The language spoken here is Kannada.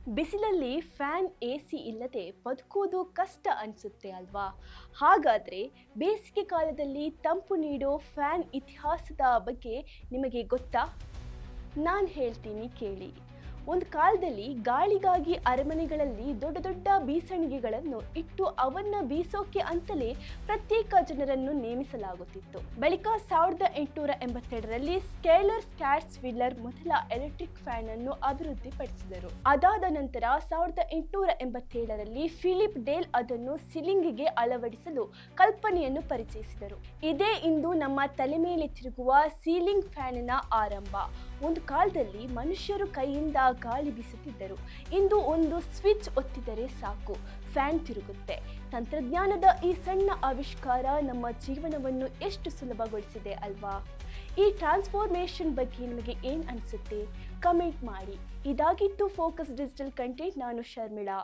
ಬಿಸಿಲಲ್ಲಿ ಫ್ಯಾನ್ ಎ ಸಿ ಇಲ್ಲದೆ ಬದುಕೋದು ಕಷ್ಟ ಅನಿಸುತ್ತೆ ಅಲ್ವಾ? ಹಾಗಾದರೆ ಬೇಸಿಗೆ ಕಾಲದಲ್ಲಿ ತಂಪು ನೀಡೋ ಫ್ಯಾನ್ ಇತಿಹಾಸದ ಬಗ್ಗೆ ನಿಮಗೆ ಗೊತ್ತಾ? ನಾನು ಹೇಳ್ತೀನಿ ಕೇಳಿ. ಒಂದು ಕಾಲದಲ್ಲಿ ಗಾಳಿಗಾಗಿ ಅರಮನೆಗಳಲ್ಲಿ ದೊಡ್ಡ ದೊಡ್ಡ ಬೀಸಣಿಗೆಗಳನ್ನು ಇಟ್ಟು ಅವನ್ನ ಬೀಸೋಕೆ ಅಂತಲೇ ಪ್ರತ್ಯೇಕ ಜನರನ್ನು ನೇಮಿಸಲಾಗುತ್ತಿತ್ತು. ಬಳಿಕ 1887ರಲ್ಲಿ ಸ್ಕೇಲರ್ ಸ್ಕ್ಯಾಟ್ಸ್ ವಿಲ್ಲರ್ ಮೊದಲ ಎಲೆಕ್ಟ್ರಿಕ್ ಫ್ಯಾನ್ ಅನ್ನು ಅಭಿವೃದ್ಧಿಪಡಿಸಿದರು. ಅದಾದ ನಂತರ 1887ರಲ್ಲಿ ಫಿಲಿಪ್ ಡೇಲ್ ಅದನ್ನು ಸೀಲಿಂಗ್ಗೆ ಅಳವಡಿಸಲು ಕಲ್ಪನೆಯನ್ನು ಪರಿಚಯಿಸಿದರು. ಇದೇ ಇಂದು ನಮ್ಮ ತಲೆ ಮೇಲೆ ತಿರುಗುವ ಸೀಲಿಂಗ್ ಫ್ಯಾನಿನ ಆರಂಭ. ಒಂದು ಕಾಲದಲ್ಲಿ ಮನುಷ್ಯರು ಕೈಯಿಂದ ಗಾಳಿ ಬೀಸುತ್ತಿದ್ದರು. ಇಂದು ಒಂದು ಸ್ವಿಚ್ ಒತ್ತಿದರೆ ಸಾಕು, ಫ್ಯಾನ್ ತಿರುಗುತ್ತೆ. ತಂತ್ರಜ್ಞಾನದ ಈ ಸಣ್ಣ ಆವಿಷ್ಕಾರ ನಮ್ಮ ಜೀವನವನ್ನು ಎಷ್ಟು ಸುಲಭಗೊಳಿಸಿದೆ ಅಲ್ವಾ? ಈ ಟ್ರಾನ್ಸ್ಫಾರ್ಮೇಷನ್ ಬಗ್ಗೆ ನಿಮಗೆ ಏನು ಅನಿಸುತ್ತೆ? ಕಮೆಂಟ್ ಮಾಡಿ. ಇದಾಗಿತ್ತು ಫೋಕಸ್ ಡಿಜಿಟಲ್ ಕಂಟೆಂಟ್. ನಾನು ಶರ್ಮಿಳಾ.